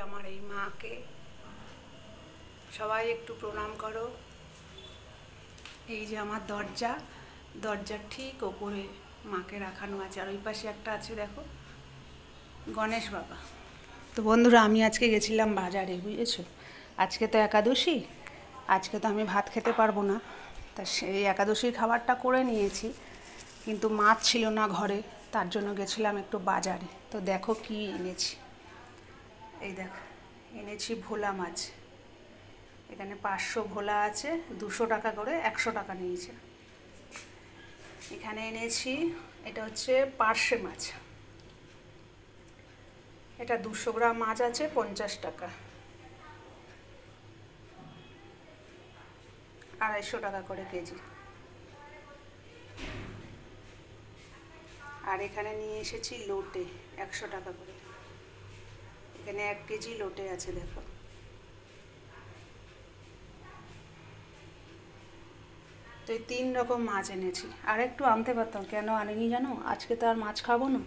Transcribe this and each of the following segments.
আমার এই মাকে সবাই একটু প্রণাম করো। এই যে আমার দরজার ঠিক ওপরে মাকে রাখানো আছে, আর ওই পাশে একটা আছে দেখো গণেশ বাবা। তো বন্ধুরা, আমি আজকে গেছিলাম বাজারে, বুঝেছো? আজকে তো একাদশী, আজকে তো আমি ভাত খেতে পারবো না, তা সেই একাদশীর খাবারটা করে নিয়েছি, কিন্তু মাছ ছিল না ঘরে, তার জন্য গেছিলাম একটু বাজারে। তো দেখো কি এনেছি, এই দেখো এনেছি ভোলা মাছ। এখানে 500 ভোলা আছে, 200 টাকা করে, 100 টাকা নিয়েছে। এখানে এনেছি, এটা হচ্ছে পার্শে মাছ, এটা 200 গ্রাম মাছ আছে, 50 টাকা, 250 টাকা করে কেজি। আর এখানে নিয়ে এসেছি লোটে, 100 টাকা করে। এখানে 1 কেজি লোটে আছে দেখো। তো এই 3 রকম মাছ এনেছি, আর একটু আনতে পারতাম, কেন আনিনি জানো? আজকে তো আর মাছ খাবো না,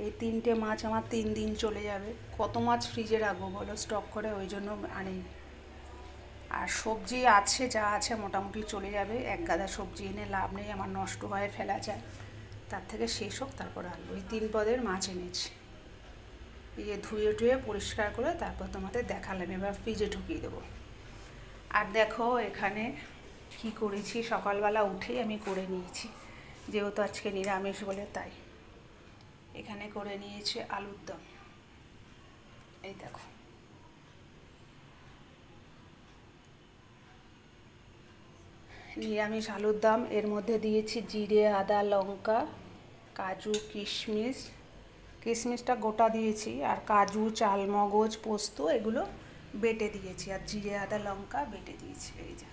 এই 3টে মাছ আমার 3 দিন চলে যাবে, কত মাছ ফ্রিজে রাখবো বলো স্টক করে, ওই জন্য আনিনি। আর সবজি আছে, যা আছে মোটামুটি চলে যাবে, এক গাদা সবজি এনে লাভ নেই, আমার নষ্ট হয়ে ফেলা যায়, তার থেকে শেষ হোক তারপর আনবো। ওই 3 পদের মাছ এনেছি, এই ধুয়ে টুয়ে পরিষ্কার করে তারপর তোমাদের দেখালাম, এবার ফ্রিজে ঢুকিয়ে দেবো। আর দেখো এখানে কি করেছি, সকালবেলা উঠেই আমি করে নিয়েছি, যেহেতু আজকে নিরামিষ বলে তাই। এখানে করে নিয়েছি আলুর দম, এই দেখো। নিরামিষ আলুর দম, এর মধ্যে দিয়েছি জিরে, আদা, লঙ্কা, কাজু, কিশমিশ, কিশমিশটা গোটা দিয়েছি, আর কাজু, চালমগজ, পোস্ত এগুলো বেটে দিয়েছি, আর জিরে, আদা, লঙ্কা বেটে দিয়েছি, এই যে।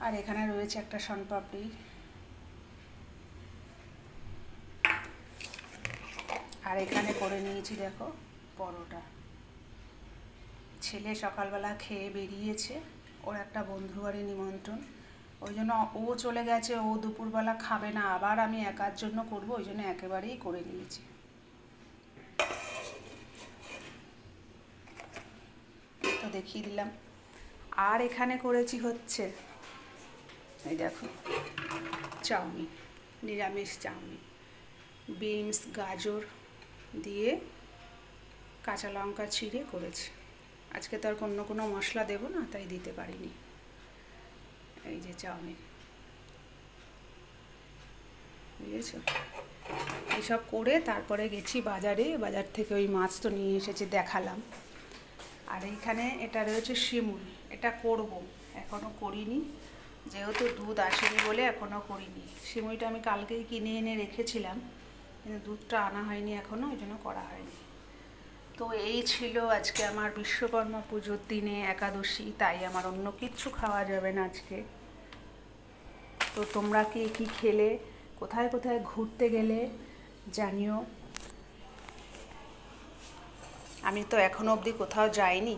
আর এখানে রয়েছে একটা শনপাপড়ি, আর এখানে করে নিয়েছি দেখো পরোটা। ছেলে সকালবেলা খেয়ে বেরিয়েছে, ওর একটা বন্ধুর বাড়ি নিমন্ত্রণ, ওই জন্য ও চলে গেছে, ও দুপুরবেলা খাবে না, আবার আমি একার জন্য করব, ওই জন্য একেবারেই করে নিয়েছি। তো দেখিয়ে দিলাম। আর এখানে করেছি হচ্ছে এই দেখো চাউমিন, নিরামিষ চাউমিন, বিনস, গাজর দিয়ে কাঁচা লঙ্কা ছিঁড়ে করেছি। আজকে তো আর কোনো মশলা দেবো না, তাই দিতে পারিনি। এই যে চাউমিন, বুঝেছো? এইসব করে তারপরে গেছি বাজারে, বাজার থেকে ওই মাছ তো নিয়ে এসেছি, দেখালাম। আর এইখানে এটা রয়েছে শিমুই, এটা করব, এখনও করিনি, যেহেতু দুধ আসেনি বলে এখনও করিনি। শিমুইটা আমি কালকেই কিনে এনে রেখেছিলাম, কিন্তু দুধটা আনা হয়নি এখনও, ওই জন্য করা হয়নি। তো এই ছিল আজকে আমার বিশ্বকর্মা পুজোর দিনে একাদশী, তাই আমার অন্য কিচ্ছু খাওয়া যাবে না আজকে। তো তোমরা কি খেলে, কোথায় কোথায় ঘুরতে গেলে জানিও। আমি তো এখনও অবধি কোথাও যাইনি,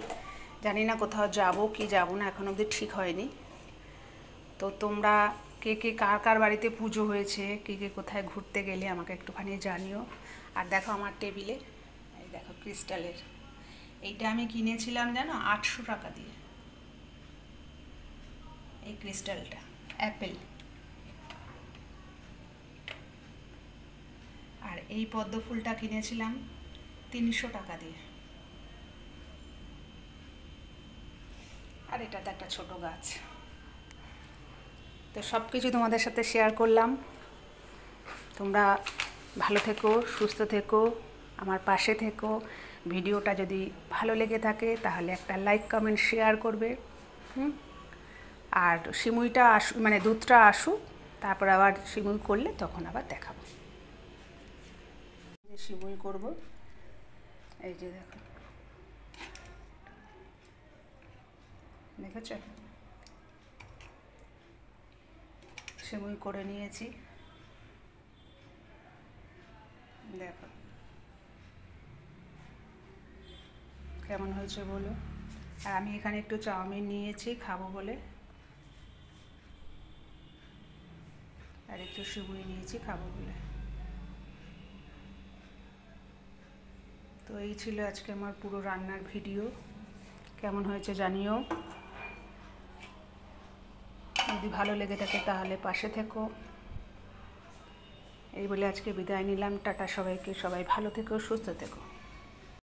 জানি না কোথাও যাব কি যাব না, এখনও অবধি ঠিক হয়নি। তো তোমরা কে কার কার বাড়িতে পুজো হয়েছে, কে কোথায় ঘুরতে গেলে আমাকে একটুখানি জানিও। আর দেখো আমার টেবিলে, এই দেখো ক্রিস্টালের, এইটা আমি কিনেছিলাম জানো 800 টাকা দিয়ে, এই ক্রিস্টালটা অ্যাপেল। আর এই পদ্ম ফুলটা কিনেছিলাম 300 টাকা দিয়ে। আর এটা তো একটা ছোট গাছ। তো সব কিছু তোমাদের সাথে শেয়ার করলাম। তোমরা ভালো থেকো, সুস্থ থেকো, আমার পাশে থেকো। ভিডিওটা যদি ভালো লেগে থাকে তাহলে একটা লাইক, কমেন্ট, শেয়ার করবে। আর সিমুইটা মানে দুধটা আসুক, তারপর আবার সিমুই করলে তখন আবার দেখাবো। সিমুই করব, এই যে দেখো, দেখেছ? সিমুই করে নিয়েছি, দেখো কেমন হয়েছে বলো। আর আমি এখানে একটু চাউমিন নিয়েছি খাবো বলে, আর একটু সিমুই নিয়েছি খাবো বলে। তো এই ছিল আজকে আমার পুরো রান্নার ভিডিও। কেমন হয়েছে জানিও। যদি ভালো লেগে থাকে তাহলে পাশে থেকো। এই বলে আজকে বিদায় নিলাম। টাটা সবাইকে। সবাই ভালো থেকো, সুস্থ থেকো।